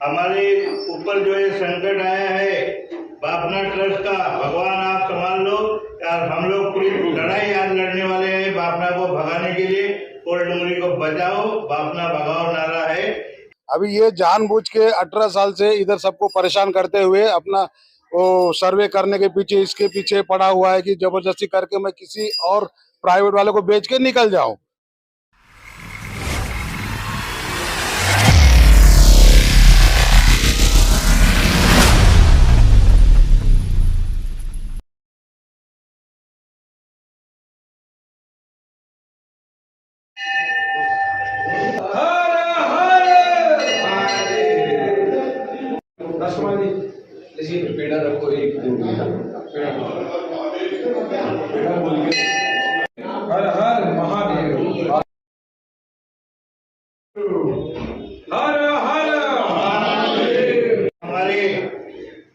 हमारे ऊपर जो ये संकट आया है बापना ट्रस्ट का, भगवान आप संभाल लो यार। हम लोग पूरी लड़ाई आज लड़ने वाले हैं बापना को भगाने के लिए। कोल्ड डूंगरी को बचाओ, बापना भगाओ नारा है। अभी ये जानबूझ के 18 साल से इधर सबको परेशान करते हुए अपना वो सर्वे करने के पीछे, इसके पीछे पड़ा हुआ है कि जबरदस्ती करके मैं किसी और प्राइवेट वाले को बेच के निकल जाऊं। पेड़ा रखो, एक दो पेड़ा बोल के हर हर महादेव, हर हर महादेव।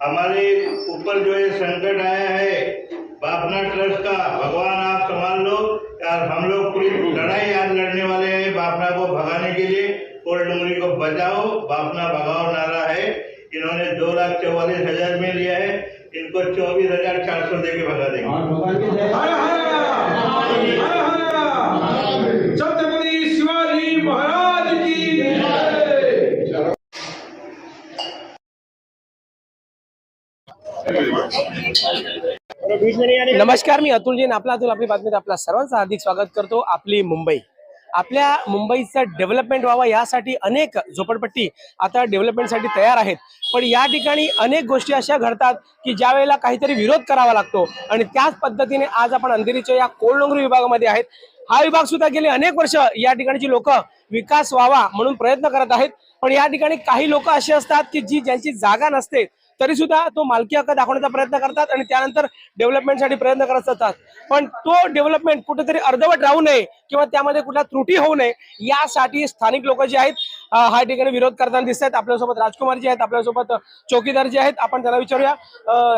हमारे ऊपर जो ये संकट आया है बापना ट्रस्ट का, भगवान आप संभाल लो यार। हम लोग पूरी लड़ाई आज लड़ने वाले हैं बापना को भगाने के लिए। कोल्ड डूंगरी को बचाओ, बापना भगाओ नारा है। इन्होंने 2,44,000 में लिया है, इनको 24,400 देके भगा देंगे। छत्रपति शिवाजी महाराज की जय। नमस्कार, मी अतुल जैन, आपला अतुल आपली बातमीत आपल्या सर्वांचं हार्दिक स्वागत करतो। आपली मुंबई, आपल्या मुंबईचं डेव्हलपमेंट व्हावं यासाठी अनेक झोपडपट्टी आता डेव्हलपमेंटसाठी तयार आहेत, पण या ठिकाणी अनेक गोष्टी अशा घडतात की ज्या वेळेला काहीतरी विरोध करावा लागतो आणि त्याच पद्धतीने आज आपण अंधेरीच्या या कोल्ड डोंगरी विभागामध्ये आहेत। हा विभाग सुद्धा गेली अनेक वर्ष या ठिकाणची लोक विकास व्हावा म्हणून प्रयत्न करत आहेत, पण या ठिकाणी काही लोक असे असतात की ज्यांची जागा नसते तरी सुद्धा तो मालकी हक्क दाखवण्याचा प्रयत्न करतात आणि त्यानंतर डेव्हलपमेंटसाठी प्रयत्न करत असतात। पण तो डेव्हलपमेंट कुठेतरी अर्धवट राहू नये किंवा त्यामध्ये कुठला त्रुटी होऊ नये यासाठी स्थानिक लोक जे आहेत हा ठिकाणी विरोध करताना दिसत आहेत। आपल्यासोबत राजकुमार जी आहेत, आपल्यासोबत चौकीदार जे आहेत, आपण त्यांना विचारूया।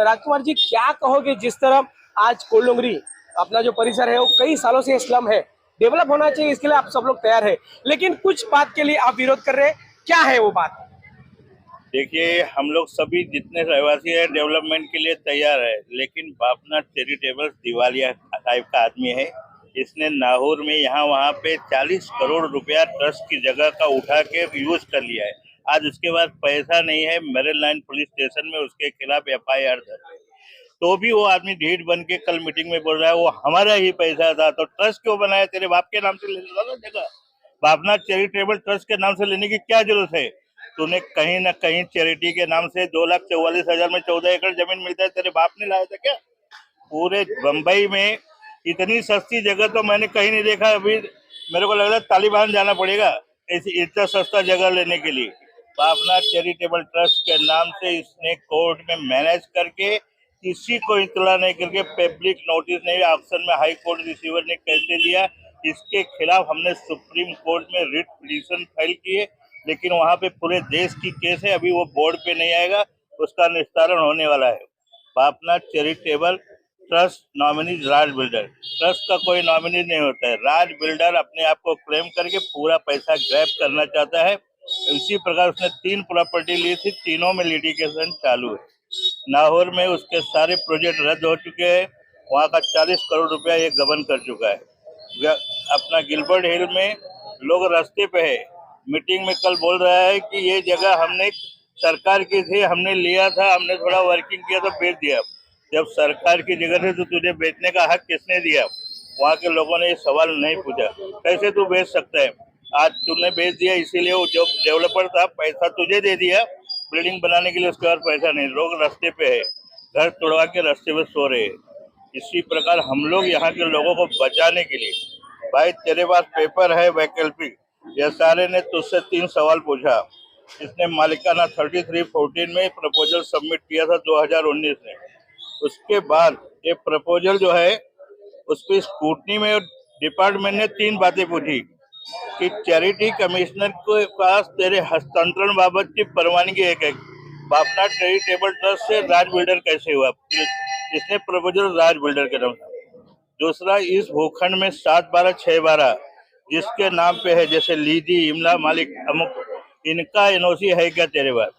राजकुमार जी, क्या कहोगे जिस तरह आज कोल्ड डोंगरी अपना जो परिसर है वो कई सालों से स्लम है, डेवलप होना चाहिए, इसके लिए आप सब लोग तैयार है, लेकिन कुछ बात के लिए आप विरोध कर रहे हैं, क्या है वो बात? देखिए, हम लोग सभी जितने रहवासी हैं डेवलपमेंट के लिए तैयार है, लेकिन बापना चैरिटेबल दिवालिया टाइप का आदमी है। इसने नाहौर में यहाँ वहाँ पे 40 करोड़ रुपया ट्रस्ट की जगह का उठा के यूज कर लिया है। आज उसके बाद पैसा नहीं है, मेरिन लाइन पुलिस स्टेशन में उसके खिलाफ FIR दर्ज है, तो भी वो आदमी ढीठ बन के कल मीटिंग में बोल रहा है वो हमारा ही पैसा था, तो ट्रस्ट क्यों बनाया? तेरे बाप के नाम से ले लो जगह। बापना चैरिटेबल ट्रस्ट के नाम से लेने की क्या जरूरत है? तूने कहीं ना कहीं चैरिटी के नाम से 2,44,000 में 14 एकड़ जमीन मिलता है, तेरे बाप ने लाया था क्या? पूरे बंबई में इतनी सस्ती जगह तो मैंने कहीं नहीं देखा। अभी मेरे को लग रहा है तालिबान जाना पड़ेगा इतना सस्ता जगह लेने के लिए। बापना चैरिटेबल ट्रस्ट के नाम से इसने कोर्ट में मैनेज करके किसी को इतला नहीं करके, पब्लिक नोटिस नहीं, ऑक्शन में हाई कोर्ट रिसीवर ने कैसे दिया, इसके खिलाफ हमने सुप्रीम कोर्ट में रिट पिटीशन फाइल किए, लेकिन वहाँ पे पूरे देश की केस है। अभी वो बोर्ड पे नहीं आएगा, उसका निस्तारण होने वाला है। बापना चैरिटेबल ट्रस्ट नॉमिनी राज बिल्डर, ट्रस्ट का कोई नॉमिनी नहीं होता है। राज बिल्डर अपने आप को क्लेम करके पूरा पैसा ग्रैब करना चाहता है। इसी प्रकार उसने 3 प्रॉपर्टी ली थी, तीनों में लिटिगेशन चालू है। नाहौर में उसके सारे प्रोजेक्ट रद्द हो चुके हैं, वहाँ का 40 करोड़ रुपया ये गबन कर चुका है। अपना गिलबर्ट हिल में लोग रास्ते पे है, मीटिंग में कल बोल रहा है कि ये जगह हमने सरकार की थी, हमने लिया था, हमने थोड़ा वर्किंग किया तो बेच दिया। जब सरकार की जगह थी तो तुझे बेचने का हक किसने दिया? वहाँ के लोगों ने ये सवाल नहीं पूछा, कैसे तू बेच सकता है? आज तूने बेच दिया, इसीलिए वो जो डेवलपर था पैसा तुझे दे दिया बिल्डिंग बनाने के लिए, उसके बाद पैसा नहीं। लोग रास्ते पे है, घर तोड़वा के रास्ते पे सो रहे हैं। इसी प्रकार हम लोग यहाँ के लोगों को बचाने के लिए, भाई तेरे पास पेपर है वैकल्पिक, यह सारे ने तुझसे 3 सवाल पूछा। इसने मालिकाना 3314 में प्रपोजल सबमिट किया था 2019 में। उसके बाद ये प्रपोजल जो है उस पर स्क्रूटनी में डिपार्टमेंट ने 3 बातें पूछी कि चैरिटी कमिश्नर के पास तेरे हस्तांतरण बाबत की परवानगी है क्या? बापना चैरिटेबल ट्रस्ट से राज बिल्डर कैसे हुआ? इसने प्रपोजल राज बिल्डर के नाम। दूसरा, इस भूखंड में 7/12/6/12 जिसके नाम पे है, जैसे लीदी, इमला, मालिक, अमुक, इनका NOC है क्या तेरे पास?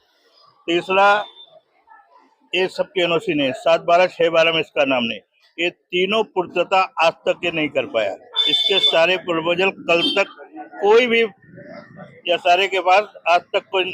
तीसरा ये सबकी एनओसी नहीं, 7/12 6/12 में इसका नाम नहीं। ये तीनों पूर्तता आज तक ये नहीं कर पाया। इसके सारे प्रपोजल कल तक कोई भी या सारे के पास आज तक कोई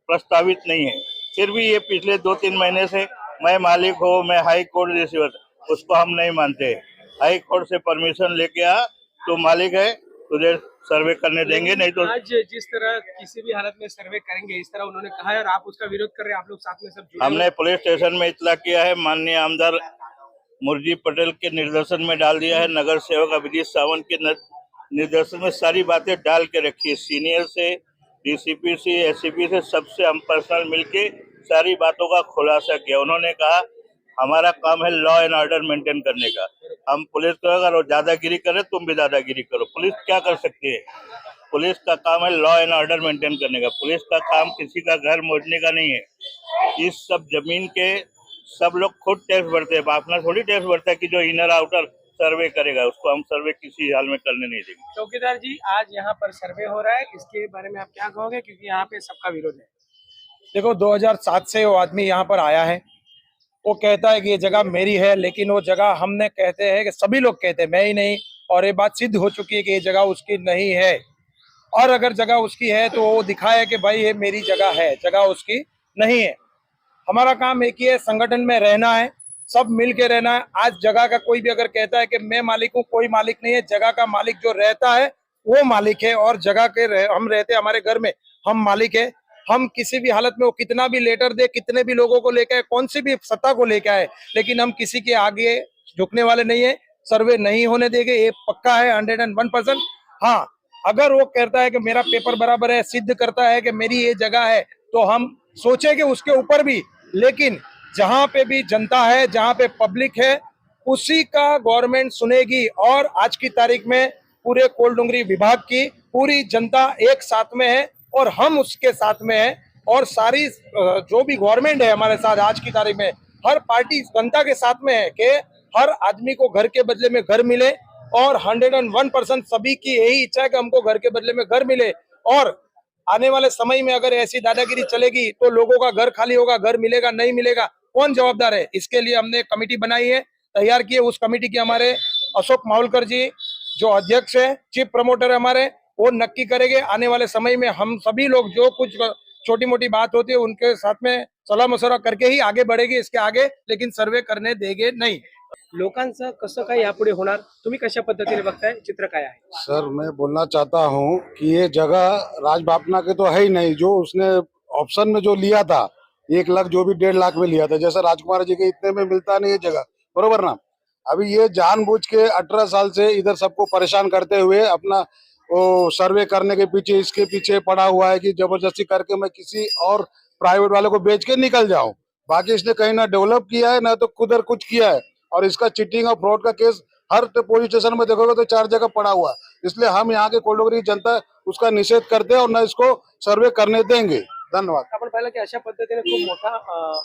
प्रस्तावित नहीं है। फिर भी ये पिछले 2-3 महीने से मैं मालिक हो, मैं हाई कोर्ट रिसीवर, उसको हम नहीं मानते। हाई कोर्ट से परमिशन लेके आ, तू मालिक है, तुझे सर्वे करने देंगे, नहीं तो आज जिस तरह किसी भी हालत में सर्वे करेंगे इस तरह उन्होंने कहा है और आप उसका विरोध कर रहे हैं, आप लोग साथ में सब जुड़े हमने पुलिस स्टेशन में इतला किया है। माननीय आमदार मुरजी पटेल के निर्देशन में डाल दिया है। नगर सेवक अभिजीत सावंत के निर्देशन में सारी बातें डाल के रखी है। सीनियर से, डीसीपी से, एससीपी से, सबसे हम पर्सनल मिलके सारी बातों का खुलासा किया। उन्होंने कहा हमारा काम है लॉ एंड ऑर्डर मेंटेन करने का। हम पुलिस को अगर दादागिरी करे, तुम भी दादागिरी करो। पुलिस क्या कर सकती है? पुलिस का काम है लॉ एंड ऑर्डर मेंटेन करने का। पुलिस का काम किसी का घर मोड़ने का नहीं है। इस सब जमीन के सब लोग खुद टैक्स भरते हैं। अपना थोड़ी टैक्स भरता है कि जो इनर आउटर सर्वे करेगा, उसको हम सर्वे किसी हाल में करने नहीं देंगे। चौकीदार जी, आज यहाँ पर सर्वे हो रहा है, इसके बारे में आप क्या कहोगे, क्योंकि यहाँ पे सबका विरोध है। देखो 2007 से वो आदमी यहाँ पर आया है, वो कहता है कि ये जगह मेरी है, लेकिन वो जगह हमने कहते हैं कि सभी लोग कहते हैं, मैं ही नहीं, और ये बात सिद्ध हो चुकी है कि ये जगह उसकी नहीं है। और अगर जगह उसकी है तो वो दिखाए कि भाई ये मेरी जगह है, जगह उसकी नहीं है। हमारा काम एक ही है, संगठन में रहना है, सब मिल के रहना है। आज जगह का कोई भी अगर कहता है कि मैं मालिक हूँ, कोई मालिक नहीं है। जगह का मालिक जो रहता है वो मालिक है, और जगह के हम रहते हैं, हमारे घर में हम मालिक है। हम किसी भी हालत में वो कितना भी लेटर दे, कितने भी लोगों को लेके आए, कौन सी भी सत्ता को लेके आए, लेकिन हम किसी के आगे झुकने वाले नहीं है। सर्वे नहीं होने देंगे, ये पक्का है 101%। हाँ, अगर वो कहता है कि मेरा पेपर बराबर है, सिद्ध करता है कि मेरी ये जगह है, तो हम सोचेंगे उसके ऊपर भी। लेकिन जहां पे भी जनता है, जहां पे पब्लिक है, उसी का गवर्नमेंट सुनेगी। और आज की तारीख में पूरे कोलडुंगरी विभाग की पूरी जनता एक साथ में है, और हम उसके साथ में हैं। और सारी जो भी गवर्नमेंट है हमारे साथ आज की तारीख में, हर पार्टी जनता के साथ में है कि हर आदमी को घर के बदले में घर मिले। और 101% सभी की यही इच्छा है कि हमको घर के बदले में घर मिले। और आने वाले समय में अगर ऐसी दादागिरी चलेगी तो लोगों का घर खाली होगा, घर मिलेगा नहीं मिलेगा, कौन जवाबदार है? इसके लिए हमने कमेटी बनाई है, तैयार की है। उस कमेटी के हमारे अशोक मावलकर जी जो अध्यक्ष है, चीफ प्रमोटर है हमारे, वो नक्की करेंगे। आने वाले समय में हम सभी लोग जो कुछ छोटी मोटी बात होती है उनके साथ में सलाह मशवरा करके ही आगे बढ़ेगी, इसके आगे लेकिन सर्वे करने देंगे नहीं। लोकांचं कसं काय यापुढे होणार, तुम्ही कशा पद्धतीने बघताय, चित्र काय आहे? सर मैं बोलना चाहता हूँ कि ये जगह राजबापना के तो है ही नहीं। जो उसने ऑप्शन में जो लिया था 1 लाख, जो भी 1.5 लाख में लिया था, जैसा राजकुमार जी के इतने में मिलता नहीं ये जगह, बरोबर ना। अभी ये जानबूझ के 18 साल से इधर सबको परेशान करते हुए अपना वो सर्वे करने के पीछे, इसके पीछे पड़ा हुआ है कि जबरदस्ती करके मैं किसी और प्राइवेट वाले को बेच के निकल जाऊं। बाकी इसने कहीं ना डेवलप किया है, ना तो खुद कुछ किया है। और इसका चीटिंग और फ्रॉड का केस हर पुलिस स्टेशन में देखोगे तो 4 जगह पड़ा हुआ है। इसलिए हम यहाँ के कोलडुंगरी जनता उसका निषेध करते हैं और न इसको सर्वे करने देंगे। धन्यवाद। आपण पाहिलं की अशा पद्धतीने खूप मोठा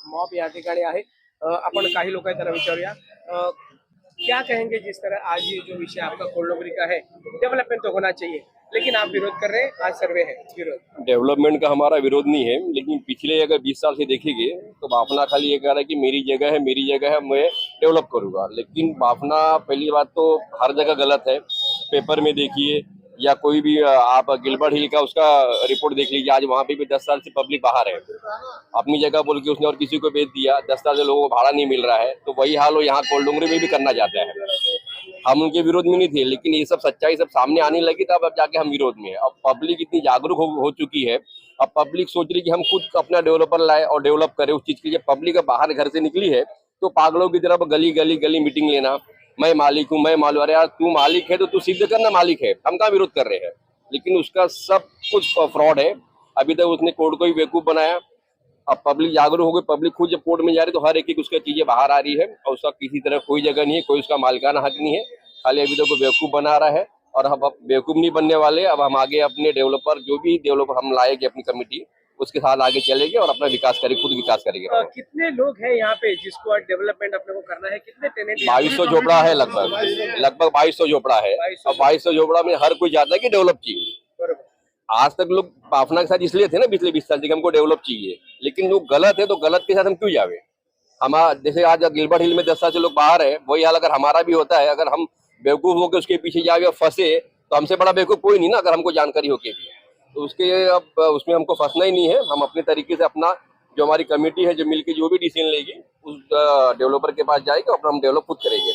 मॉब या ठिकाणी आहे। आपण काही लोक आहेत त्यांना विचारूया, क्या कहेंगे जिस तरह आज ये जो विषय आपका कोलडुंगरी का है, डेवलपमेंट तो होना चाहिए, लेकिन आप विरोध कर रहे हैं, आज सर्वे है विरोध। डेवलपमेंट का हमारा विरोध नहीं है, लेकिन पिछले अगर 20 साल से देखेंगे तो बाफना खाली ये कह रहा है कि मेरी जगह है, मेरी जगह है, मैं डेवलप करूंगा। लेकिन बाफना पहली बात तो हर जगह गलत है। पेपर में देखिए या कोई भी आप गिलबर्ट हिल का उसका रिपोर्ट देख लीजिए, आज वहाँ पे भी 10 साल से पब्लिक बाहर है। अपनी जगह बोल के उसने और किसी को बेच दिया, 10 साल से लोगों को भाड़ा नहीं मिल रहा है। तो वही हाल वो यहाँ कोलडुंगरी में भी करना चाहते हैं। हम उनके विरोध में नहीं थे, लेकिन ये सब सच्चाई सब सामने आने लगी तब अब जाके हम विरोध में है। अब पब्लिक इतनी जागरूक हो चुकी है, अब पब्लिक सोच रही कि हम खुद अपना डेवलपर लाए और डेवलप करें उस चीज के लिए। पब्लिक अब बाहर घर से निकली है तो पागलों की तरफ गली गली गली मीटिंग लेना, मैं मालिक हूँ, मैं मालूम। अरे यार तू मालिक है तो तू सिद्ध करना मालिक है, हम कहाँ विरोध कर रहे हैं। लेकिन उसका सब कुछ फ्रॉड है। अभी तक उसने कोर्ट को ही बेवकूफ बनाया। अब पब्लिक जागरूक हो गई, पब्लिक खुद जब कोर्ट में जा रही तो हर एक उसका चीजें बाहर आ रही है और उसका किसी तरह कोई जगह नहीं है, कोई उसका मालिकाना हक नहीं है। खाली अभी तक वो बेवकूफ बना रहा है और हम अब बेवकूफ नहीं बनने वाले। अब हम आगे अपने डेवलपर जो भी डेवलपर हम लाएंगे अपनी कमेटी, उसके साथ आगे चलेंगे और अपना विकास करेंगे, खुद विकास करेंगे। कितने लोग हैं यहाँ पे जिसको आज डेवलपमेंट अपने को करना है? कितने टेनेंट? 2200 झोपड़ा है, लगभग 2200 झोपड़ा है। और 2200 झोपड़ा में हर कोई चाहता है कि डेवलप चाहिए। बरोबर। आज तक लोग बाफना के साथ इसलिए थे ना पिछले 20 साल से कि हमको डेवलप चाहिए, लेकिन जो गलत है तो गलत के साथ हम क्यों जावे। हम जैसे आज गिलबर्ट हिल में 10 साल से लोग बाहर है, वही हाल अगर हमारा भी होता है, अगर हम बेवकूफ होकर उसके पीछे जावे और फंसे तो हमसे बड़ा बेवकूफ कोई नहीं ना, अगर हमको जानकारी होके भी। तो उसके अब उसमें हमको फंसना ही नहीं है। हम अपने तरीके से अपना जो हमारी कमेटी है जो मिलकर जो भी डिसीजन लेगी उस डेव्हलपर के पास जाएगी, अपना हम डेव्हलप खुद करेंगे।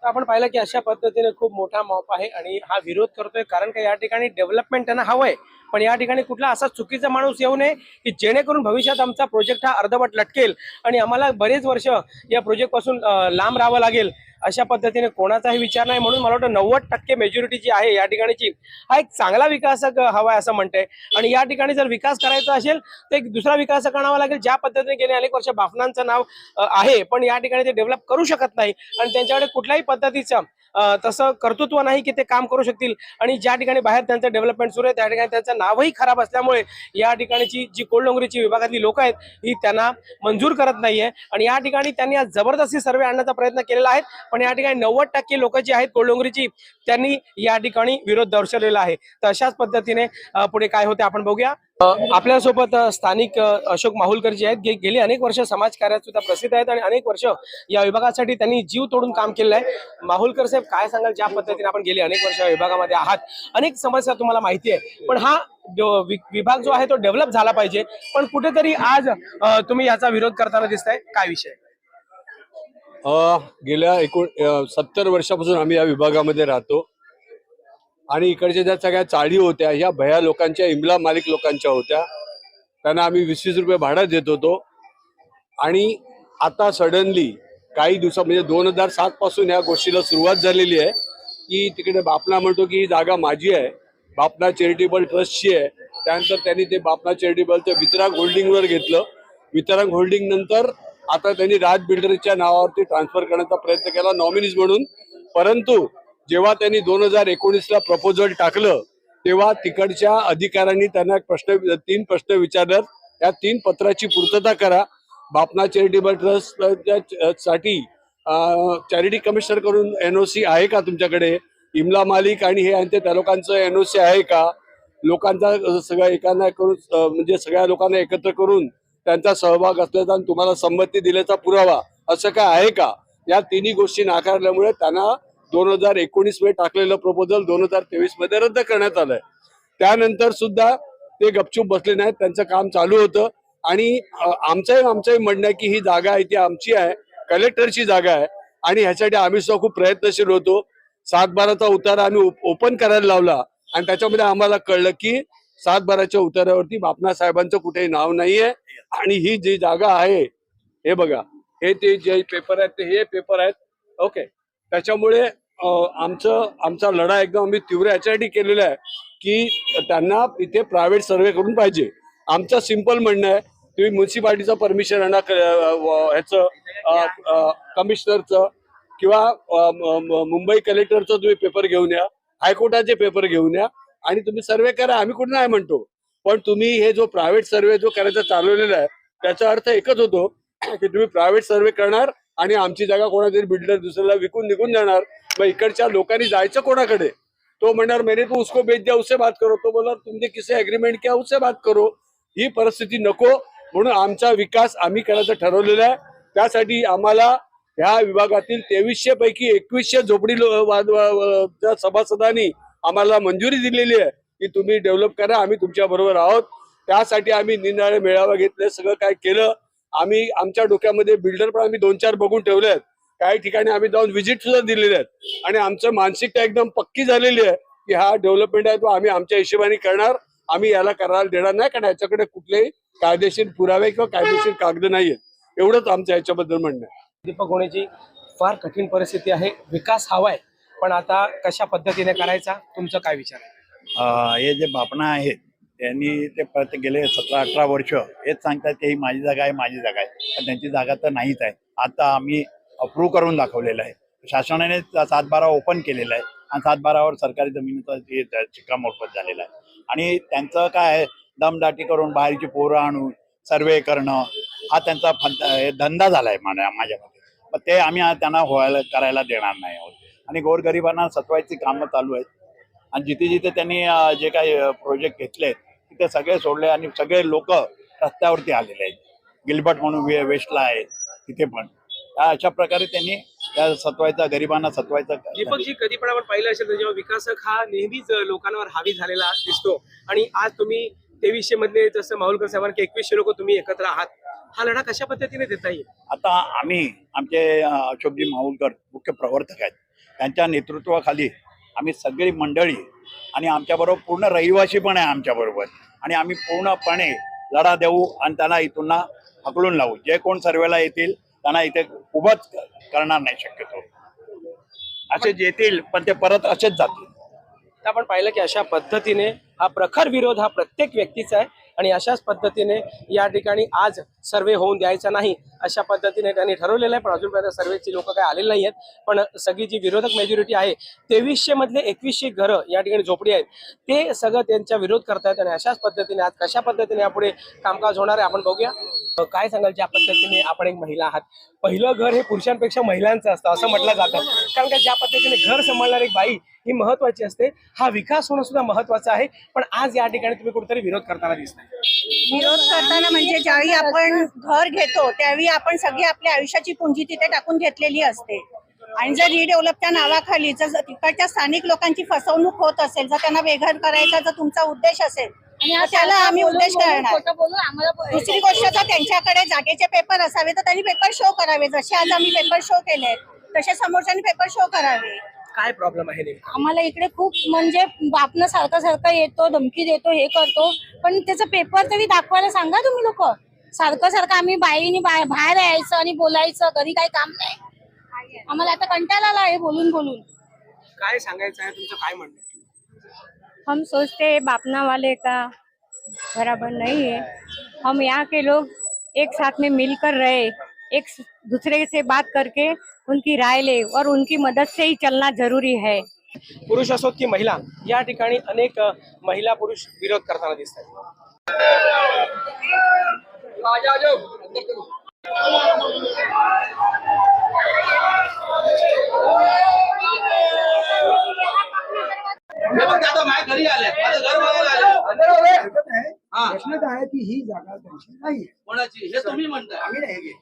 तर आपण पाहिलं की अशा पद्धतीने खूप मोठा मॉप आहे आणि हा विरोध करतोय कारण का या ठिकाणी डेव्हलपमेंट त्यांना हवंय, पण या ठिकाणी कुठला असा चुकीचा माणूस येऊ नये की जेणेकरून भविष्यात आमचा प्रोजेक्ट हा अर्धवट लटकेल आणि आम्हाला बरेच वर्ष या प्रोजेक्ट पासून लांब राहावं लागेल। अशा पद्धतीने कोणाचाही विचार नाही, म्हणून मला वाटतं 90% मेजॉरिटी जी आहे या ठिकाणची हा एक चांगला विकासक हवा असं म्हणते। आणि या ठिकाणी जर विकास करायचा असेल तर एक दुसरा विकासक आणावा लागेल, ज्या पद्धतीने गेले अनेक वर्ष बाफनांचं नाव आहे पण या ठिकाणी ते डेव्हलप करू शकत नाही आणि त्यांच्याकडे कुठल्याही पद्धतीचं तसं कर्तृत्व नाही की ते काम करू शकतील। आणि ज्या ठिकाणी बाहेर त्यांचं डेव्हलपमेंट सुरू आहे त्या ठिकाणी त्यांचं नावही खराब असल्यामुळे या ठिकाणची जी कोळडोंगरीची विभागातली लोक आहेत ही त्यांना मंजूर करत नाहीये आणि या ठिकाणी त्यांनी आज जबरदस्ती सर्वे आणण्याचा प्रयत्न केलेला आहे, पण या ठिकाणी 90% लोक जी आहेत कोळडोंगरीची त्यांनी या ठिकाणी विरोध दर्शवलेला आहे। तर अशाच पद्धतीने पुढे काय होते आपण बघूया। आपल्यासोबत स्थानिक अशोक माहुलकर जे आहेत, गेली अनेक वर्ष समाजकार्यात सुद्धा प्रसिद्ध आहेत आणि अनेक वर्ष या विभागासाठी त्यांनी जीव तोडून काम केलेलं आहे। माहुलकर साहेब काय सांगाल, ज्या पद्धतीने आपण गेली अनेक वर्ष विभागामध्ये आहात, अनेक समस्या तुम्हाला माहिती आहे, पण हा विभाग जो आहे तो डेव्हलप झाला पाहिजे, पण कुठेतरी आज तुम्ही याचा विरोध करताना दिसताय, काय विषय? गेल्या 70 वर्षापासून आम्ही या विभागामध्ये राहतो आणि इकडच्या ज्या सगळ्या चाळी होत्या ह्या भया लोकांच्या, इमला मालिक लोकांच्या होत्या। त्यांना आम्ही 20-20 रुपये भाडं देत होतो आणि आता सडनली काही दिवसात म्हणजे 2007 पासून या गोष्टीला सुरुवात झालेली आहे की तिकडे बापना म्हणतो की ही जागा माझी आहे, बापना चॅरिटेबल ट्रस्टची आहे। त्यानंतर त्यांनी ते बापना चॅरिटेबलचं वितराग होल्डिंगवर घेतलं। वितराग होल्डिंग नंतर आता त्यांनी राज बिल्डरच्या नावावरती ट्रान्सफर करण्याचा प्रयत्न केला नॉमिनीज म्हणून, परंतु जेव्हा त्यांनी 2019ला प्रपोजल टाकलं तेव्हा तिकडच्या अधिकाऱ्यांनी त्यांना 3 प्रश्न विचारले। या 3 पत्राची पूर्तता करा। बापना चॅरिटेबल ट्रस्ट साठी चॅरिटी कमिशनर कडून NOC आहे का तुमच्याकडे? इमला मालिक आणि हे आणि त्या लोकांचं NOC आहे का? लोकांचा सगळ्या एकांना करून म्हणजे सगळ्या लोकांना एकत्र करून त्यांचा सहभाग असल्याचा आणि तुम्हाला संमती दिल्याचा पुरावा असं काय आहे का? या तिन्ही गोष्टी नाकारल्यामुळे त्यांना 2019 मध्ये टाकलेलं प्रपोजल 2023 मध्ये रद्द करण्यात आलंय। त्यानंतर सुद्धा ते गपचूप बसले नाहीत, त्यांचं काम चालू होतं आणि आमचंही म्हणणं आहे की ही जागा आहे ती आमची आहे, कलेक्टरची जागा आहे आणि ह्यासाठी आम्ही सुद्धा खूप प्रयत्नशील होतो। 7/12चा उतारा आम्ही ओपन करायला लावला आणि त्याच्यामध्ये आम्हाला कळलं की 7/12च्या उतार्यावरती बापना साहेबांचं कुठेही नाव नाहीये आणि ही जी जागा आहे, हे बघा, हे ते जे पेपर आहेत ते हे पेपर आहेत, ओके। त्याच्यामुळे आमचा लढा एकदम आम्ही तीव्र याच्यासाठी केलेला आहे की त्यांना इथे प्रायव्हेट सर्वे करून पाहिजे। आमचं सिंपल म्हणणं आहे, तुम्ही म्युन्सिपाल्टीचं परमिशन आणा, ह्याचं कमिशनरचं किंवा मुंबई कलेक्टरचं तुम्ही पेपर घेऊन या, हायकोर्टाचे पेपर घेऊन या आणि तुम्ही सर्वे करा, आम्ही कुठे नाही म्हणतो। पण तुम्ही हे जो प्रायव्हेट सर्वे जो करायचा चालवलेला आहे त्याचा अर्थ एकच होतो की तुम्ही प्रायव्हेट सर्वे करणार आणि आमची जागा कोणातरी बिल्डर दुसऱ्याला विकून निघून जाणार। मग इकडच्या लोकांनी जायचं कोणाकडे? तो म्हणणार मैंने तो उसको बेच दिया, उससे बात करो। तो बोलणार तुमने किसे एग्रीमेंट किया, उससे बात करो। ही परिस्थिती नको, म्हणून आमचा विकास आम्ही करायचं ठरवलेला आहे। त्यासाठी आम्हाला ह्या विभागातील 2300 पैकी 2100 झोपडी सभासदांनी आम्हाला मंजुरी दिलेली आहे की तुम्ही डेव्हलप करा, आम्ही तुमच्या बरोबर आहोत। त्यासाठी आम्ही निनाळे मेळावा घेतले, सगळं काय केलं। आम्ही आमच्या डोक्यामध्ये बिल्डर पण आम्ही 2-4 बघून ठेवले आहेत, काही ठिकाणी आम्ही जाऊन व्हिजिट सुद्धा दिलेले आहेत आणि आमचं मानसिकता एकदम पक्की झालेली आहे की हा डेव्हलपमेंट आहे तो आम्ही आमच्या हिशोबाने करणार, आम्ही याला करायला देणार नाही, कारण याच्याकडे कुठलेही कायदेशीर पुरावे किंवा कायदेशीर कागद नाहीयेत। एवढंच आमचं याच्याबद्दल म्हणणं आहे। दीपक होण्याची फार कठीण परिस्थिती आहे, विकास हवाय, पण आता कशा पद्धतीने करायचा, तुमचं काय विचार आहे? हे जे बापना आहेत त्यांनी ते परत गेले 17-18 वर्ष हेच सांगतात की ही माझी जागा आहे, माझी जागा आहे, पण त्यांची जागा तर नाहीच आहे। आता आम्ही अप्रूव्ह करून दाखवलेलं आहे, शासनाने 7/12 ओपन केलेलं आहे आणि 7/12वर सरकारी जमिनीचा शिक्कामोर्तब झालेला आहे आणि त्यांचं काय आहे, दमदाटी करून बाहेरची पोरं आणून सर्वे करणं हा त्यांचा धंदा झाला आहे माझ्यामध्ये। पण ते आम्ही त्यांना करायला देणार नाही आहोत आणि गोरगरिबांना सतवायची कामं चालू आहेत आणि जिथे जिथे त्यांनी जे काही प्रोजेक्ट घेतलेत तिथे सगळे सोडले आणि सगळे लोक रस्त्यावरती आलेले आहेत. गिलबर्ट म्हणून वेस्टला आहे तिथे पण अशा प्रकारे त्यांनी त्या सत्वायचा, गरिबांना सत्वायचा. दीपकजी, कधी पण आपण पाहिलं असेल तर जेव्हा विकासक हा नेहमीच लोकांवर हावी झालेला दिसतो आणि आज तुम्ही 2300 मधले जसं माहुलकर साहेबांना 2100 लोक तुम्ही एकत्र आहात, हा लढा कशा पद्धतीने देता येईल? आता आम्ही आमचे अशोकजी माहुलकर मुख्य प्रवर्तक आहेत, त्यांच्या नेतृत्वाखाली आम्ही सगळी मंडळी आणि आमच्याबरोबर पूर्ण रहिवासी पण आहे आमच्याबरोबर आणि आम्ही पूर्णपणे लढा देऊ आणि त्यांना इथून हकलून लावू. जे कोण सर्वेला येतील त्यांना इथे उभंच करणार नाही शक्यतो. असे येतील पण ते परत असेच जातील. आपण पाहिलं की अशा पद्धतीने हा प्रखर विरोध हा प्रत्येक व्यक्तीचा आहे आणि अशाच पद्धतीने या ठिकाणी आज सर्वे होऊन द्यायचा नाही अशा पद्धतीने त्यांनी ठरवलेलं आहे. पण अजूनपर्यंत सर्वेची लोक काही आलेली नाही आहेत. पण सगळी जी विरोधक मेजॉरिटी आहे 2300 मधले 2100 घरं या ठिकाणी झोपडी आहेत ते सगळं त्यांचा विरोध करतायत आणि अशाच पद्धतीने आज कशा पद्धतीने यापुढे कामकाज होणार आहे आपण बघूया. काय सांगाल ज्या पद्धतीने आपण एक महिला आहात, पहिलं घर हे पुरुषांपेक्षा महिलांचं असतं असं म्हटलं जातं, कारण का ज्या पद्धतीने घर सांभाळणार एक बाई ही महत्वाची असते. हा विकास होणं सुद्धा महत्वाचं आहे. पण आज या ठिकाणी तुम्ही कुठेतरी विरोध करताना दिसताय. विरोध करताना म्हणजे ज्यावेळी आपण घर घेतो त्यावेळी आपण सगळी आपल्या आयुष्याची पुंजी तिथे टाकून घेतलेली असते आणि जर रिडेव्हलपच्या नावाखाली जर तिकडच्या स्थानिक लोकांची फसवणूक होत असेल, जर त्यांना बेघर करायचा जर तुमचा उद्देश असेल तर त्याला आम्ही उद्देश करणार. दुसरी गोष्ट, जर त्यांच्याकडे जागेचे पेपर असावे तर त्यांनी पेपर शो करावे. जसे आज आम्ही पेपर शो केले तसे समोरच्यांनी पेपर शो करावे. काय प्रॉब्लेम आहे नेमका? आम्हाला इकडे खूप म्हणजे बापनं सारखं येतो, धमकी देतो, हे करतो, पण त्याचा पेपर तरी दाखवायला सांगा तुम्ही लोक. सारखं आम्ही बाईनी बाहेर यायचं आणि बोलायचं, घरी काही काम नाही. आम्हाला आता कंटाळा आला आहे बोलून. काय सांगायचं आहे तुमचं, काय म्हणणं? हम सोचते हैं बापना वाले का बराबर नहीं है. हम यहाँ के लोग एक साथ में मिलकर रहे, एक दूसरे से बात करके उनकी राय ले और उनकी मदद से ही चलना जरूरी है. पुरुष असोत की महिला, या ठिकाणी अनेक महिला पुरुष विरोध करताना दिसतात. घरी आले, घर बघायला आले. प्रश्न काय आहे की ही जागा त्यांची नाहीये. कोणाची हे तुम्ही म्हणताय? आम्ही नाही घेत.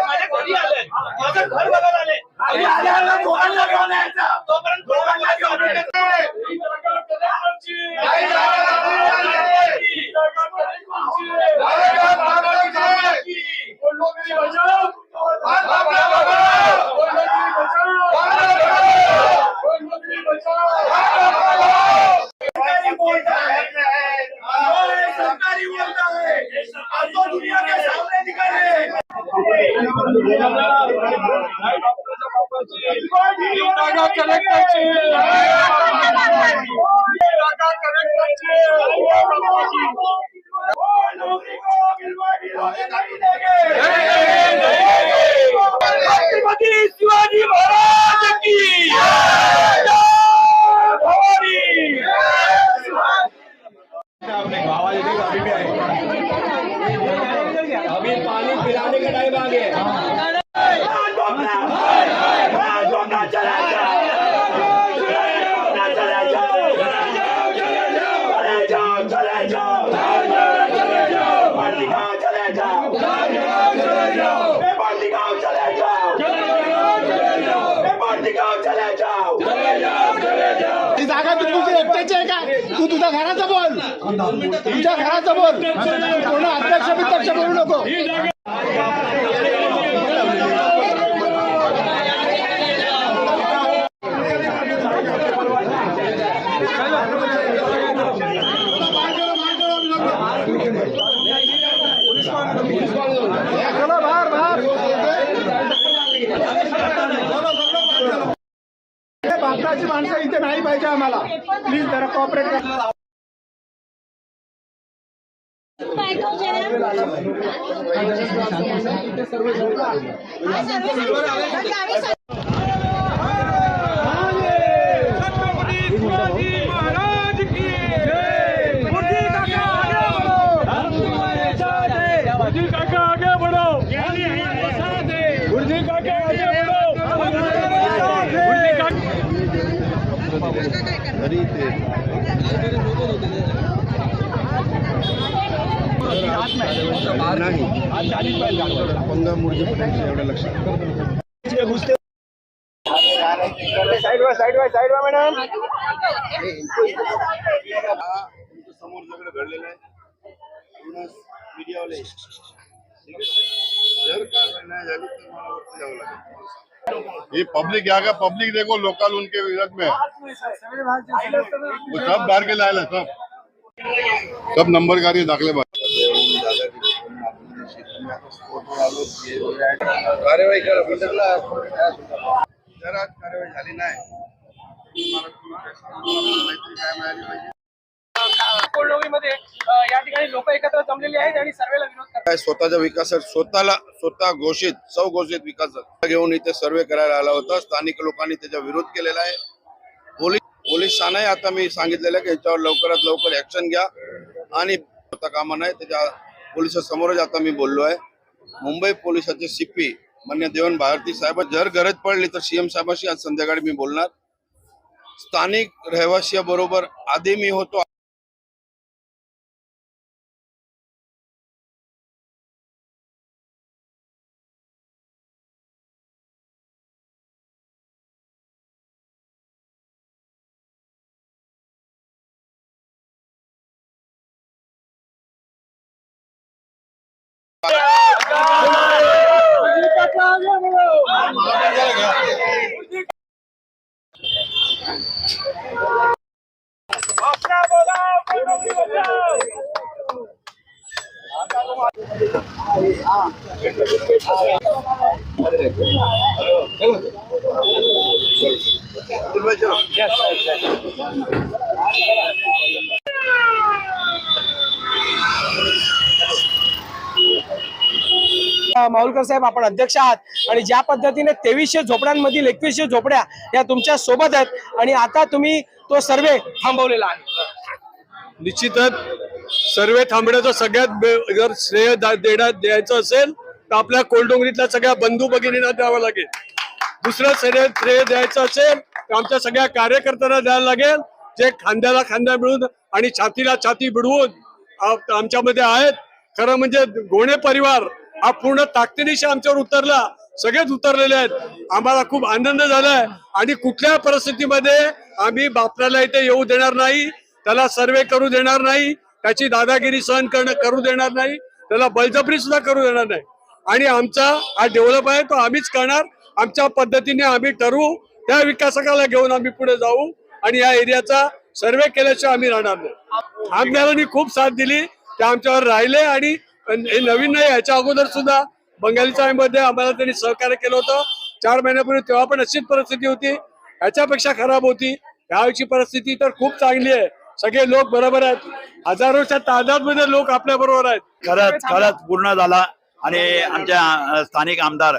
माझ्या घरी आले, माझं घर बघायला आले. दोघांना घेऊन यायचं, तोपर्यंत दोघांना घेऊन शिवाजी महाराज की अभी पानी पिलाने का टाइम आ गया. जागा तू तुझी एकट्याची आहे का? तू तुझ्या घराचं बोल, तुझ्या घराचं बोल, कोण अध्यक्ष बिध्यक्ष बोलू नको. भारताची माणसं इथे नाही पाहिजे आम्हाला. प्लीज जरा कॉपरेट करा. महाराज की गुरुजी काका आगे बढ़ो. गुरुजी काका आगे बढ़ो. समोर सगळं घडलेलं आहे मीडियावाले जर कारवाई नहीं झाली तर मला वरती जावं लागेल। ये पब्लिक यहाँ का पब्लिक देखो लोकल उनके विरोध में वो सब बाहर के लाए सब नंबरकारी दाखले कार्यवाही करा जर आज कार्यवाही झाली नाही कोल्डोगरीमध्ये या ठिकाणी लोक एकत्र जमलेले आहेत आणि सर्वेला विरोध करतात। स्वतःच्या विकासात स्वतः घोषित विकास घेऊन इथे सर्वे करायला आला होता। स्थानिक लोकांनी त्याचा विरोध केलेला आहे। पोलिसांनाही आता मी सांगितलेलं आहे की याच्यावर लवकरात लवकर ऍक्शन घ्या आणि होता कामा नाही। त्याच्या पोलिसांसमोरच आता मी बोललो आहे। मुंबई पोलिसाचे सीपी मान्य देवन भारती साहेब जर गरज पडली तर सीएम साहेबांशी आज संध्याकाळी मी बोलणार। स्थानिक रहिवासियांबरोबर आधी मी होतो। माहुलकर साहेब आपण अध्यक्ष आहात आणि ज्या पद्धतीने 2300 झोपड्यांमधील 2100 झोपड्या या तुमच्या सोबत आहेत आणि आता तुम्ही तो सर्वे थांबवलेला आहे। निश्चितच सर्वे थांबण्याचं सगळ्यात जर श्रेय द्यायचं असेल तर आपल्या कोलडोंगरीतल्या सगळ्या बंधू भगिनींना द्यावं लागेल। दुसरं श्रेय द्यायचं असेल तर आमच्या सगळ्या कार्यकर्त्यांना द्यायला लागेल जे खांद्याला खांदा मिळून आणि छातीला छाती भिडवून आमच्यामध्ये आहेत। खरं म्हणजे गोणे परिवार हा पूर्ण ताकदीनिशी आमच्यावर उतरला, सगळेच उतरलेले आहेत। आम्हाला खूप आनंद झालाय आणि कुठल्या परिस्थितीमध्ये आम्ही बापराला इथे येऊ देणार नाही, त्याला सर्वे करू देणार नाही, त्याची दादागिरी सहन करू देणार नाही, त्याला बळजबरी सुद्धा करू देणार नाही। आणि आमचा हा डेव्हलप आहे तो आम्हीच करणार। आमच्या पद्धतीने आम्ही ठरवू, त्या विकासकाला घेऊन आम्ही पुढे जाऊ आणि या एरियाचा सर्वे केल्याशिवाय आम्ही राहणार नाही। आमदारांनी खूप साथ दिली, ते आमच्यावर राहिले आणि हे नवीन नाही, याच्या अगोदर सुद्धा बंगाली चाळीमध्ये आम्हाला त्यांनी सहकार्य केलं होतं 4 महिन्यापूर्वी, तेव्हा पण अशीच परिस्थिती होती, याच्यापेक्षा खराब होती। यावेळची परिस्थिती तर खूप चांगली आहे, सगळे लोक बरोबर आहेत, हजारोच्या तादादमध्ये लोक आपल्या बरोबर आहेत। खरंच पूर्ण झाला आणि आमच्या स्थानिक आमदार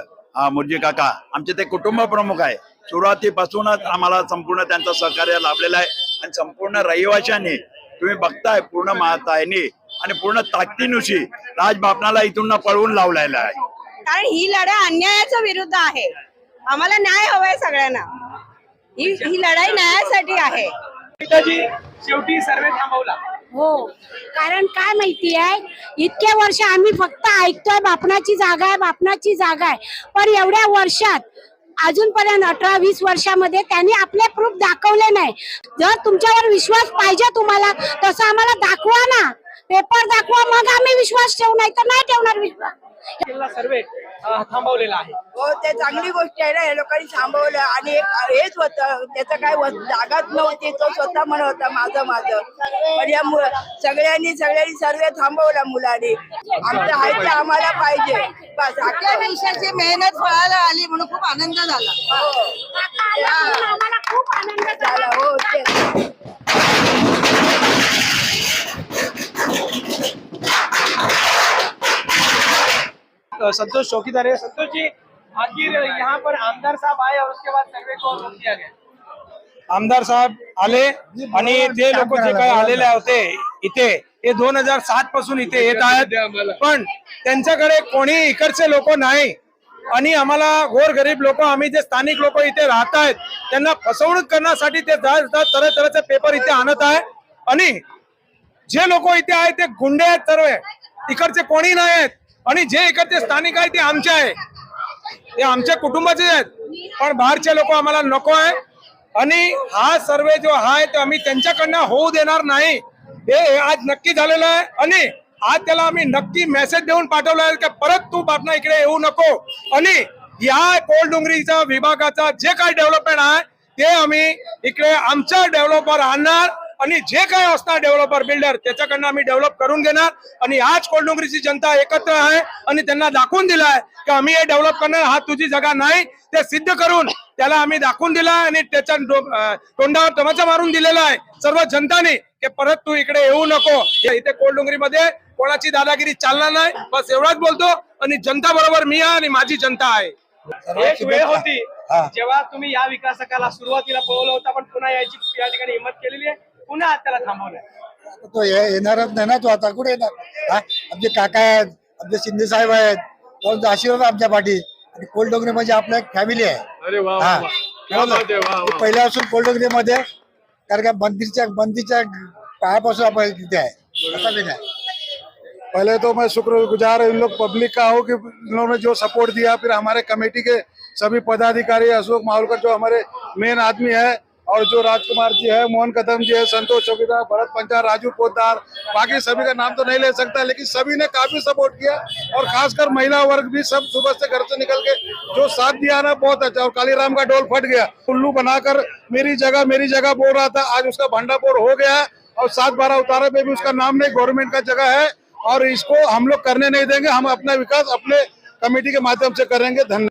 मुर्जी काका आमचे ते कुटुंब प्रमुख आहे। सुरुवातीपासूनच आम्हाला संपूर्ण त्यांचं सहकार्य लाभलेलं आहे आणि संपूर्ण रहिवाशांनी तुम्ही बघताय पूर्ण महाताईंनी आणि पूर्ण ताकदीनुशी राजबापनाला इथून पळवून लावलेला आहे। कारण ही लढाई अन्यायाच्या विरुद्ध आहे। आम्हाला न्याय हवाय सगळ्यांना, ही लढाई न्यायासाठी आहे। शेवटी सर्वे थांबवला हो, कारण काय माहिती आहे, इतके वर्ष आम्ही फक्त ऐकतोय बापनाची जागा आहे, बापनाची जागा आहे, पण एवढ्या वर्षात अजूनपर्यंत 18-20 वर्षामध्ये त्यांनी आपले प्रूफ दाखवले नाही। जर तुमच्यावर विश्वास पाहिजे तुम्हाला तसं आम्हाला दाखवा ना, पेपर दाखवा, मग आम्ही विश्वास ठेवू, नाही तर नाही ठेवणार विश्वास। सर्वे थांबवलेला आहे। हो, ते चांगली गोष्ट आहे ना, या लोकांनी थांबवलं आणि हेच होतं, त्याचं काय जागाच नव्हती, तो स्वतः म्हणत होता माझं पण या सगळ्यांनी सर्वे थांबवला मुलांनी। आमचं आहे ते आम्हाला पाहिजे बस। आपल्या देशाची मेहनत फळाला आली म्हणून खूप आनंद झाला। आम्हाला खूप आनंद झाला। हो, संतोष चौकीदार है। संतोष जी, आखिर यहाँ पर आमदार साहब आए और उसके बाद सर्वे को रोक दिया गया। आमदार साहेब आले आणि ते लोक जे काही आलेले होते इथे, हे 2007 पासून इथे येत आहेत, पण त्यांच्याकडे कोणी इकडचे लोक नाही आणि आम्हाला गोरगरीब लोक, आम्ही जे स्थानिक लोक इथे राहत आहेत त्यांना फसवणूक करण्यासाठी ते तरह तऱ्हेचे पेपर इथे आणत आहे आणि जे लोक इथे आहेत ते गुंडे आहेत, सर्व इकडचे कोणी नाही आहेत। आणि जे इकडचे स्थानिक आहे ते आमचे आहे, ते आमच्या कुटुंबाचे आहेत, पण बाहेरचे लोक आम्हाला नको आहे. आणि हा सर्वे जो आहे तो आम्ही त्यांच्याकडनं होऊ देणार नाही, हे आज नक्की झालेलं आहे. आणि आज त्याला आम्ही नक्की मेसेज देऊन पाठवला आहे की परत तू बापना इकडे येऊ नको. आणि या कोलडुंगरीचा विभागाचा जे काही डेव्हलपमेंट आहे ते आम्ही इकडे आमच्या डेव्हलपर आणणार आणि जे काही असणार डेव्हलपर बिल्डर त्याच्याकडनं आम्ही डेव्हलप करून घेणार. आणि आज कोलडुंगरीची जनता एकत्र आहे आणि त्यांना दाखवून दिलं आहे की आम्ही हे डेव्हलप करणार, हा तुझी जागा नाही ते सिद्ध करून त्याला आम्ही दाखवून दिला आणि त्याच्या तोंडावर तमाचा मारून दिलेला आहे सर्व जनताने की परत तू इकडे येऊ नको. इथे कोलडुंगरीमध्ये कोणाची दादागिरी चालणार नाही, बस एवढाच बोलतो. आणि जनता बरोबर मी आहे आणि माझी जनता आहे. एक वेळ होती जेव्हा तुम्ही या विकासकाला सुरुवातीला पळवलं होता, पण पुन्हा याची या ठिकाणी हिंमत केलेली आहे, पुन्हा त्याला थांबवलंय. तो येणारच नाही ना, तो आता कुठे येणार. आमचे काका आहेत, आमचे शिंदे साहेब आहेत, त्यांचा आशीर्वाद आमच्या पाठी. आणि कोलडोंगरी म्हणजे आपल्या एक फॅमिली आहे. पहिल्यापासून कोलडोंगरी मध्ये, कारण का बंदीच्या काळापासून आपण तिथे आहे, असं काही नाही. पहले तो मैं शुक्रगुजार इन लोग पब्लिक का हूँ कि इन्होंने जो सपोर्ट दिया, फिर हमारे कमेटी के सभी पदाधिकारी, अशोक माहौलकर जो हमारे मेन आदमी है, और जो राजकुमार जी है, मोहन कदम जी है, संतोष चौकीदार, भरत पंचाल, राजू पोद्दार, बाकी सभी का नाम तो नहीं ले सकता, लेकिन सभी ने काफी सपोर्ट किया. और खासकर महिला वर्ग भी सब सुबह से घर से निकल के जो साथ दिया ना, बहुत अच्छा. और कालीराम का डोल फट गया, उल्लू बनाकर मेरी जगह बोल रहा था, आज उसका भंडापोर हो गया है. और 7-12 उतारे पे भी उसका नाम नहीं, गवर्नमेंट का जगह है और इसको हम लोग करने नहीं देंगे. हम अपना विकास अपने कमेटी के माध्यम से करेंगे. धन्यवाद.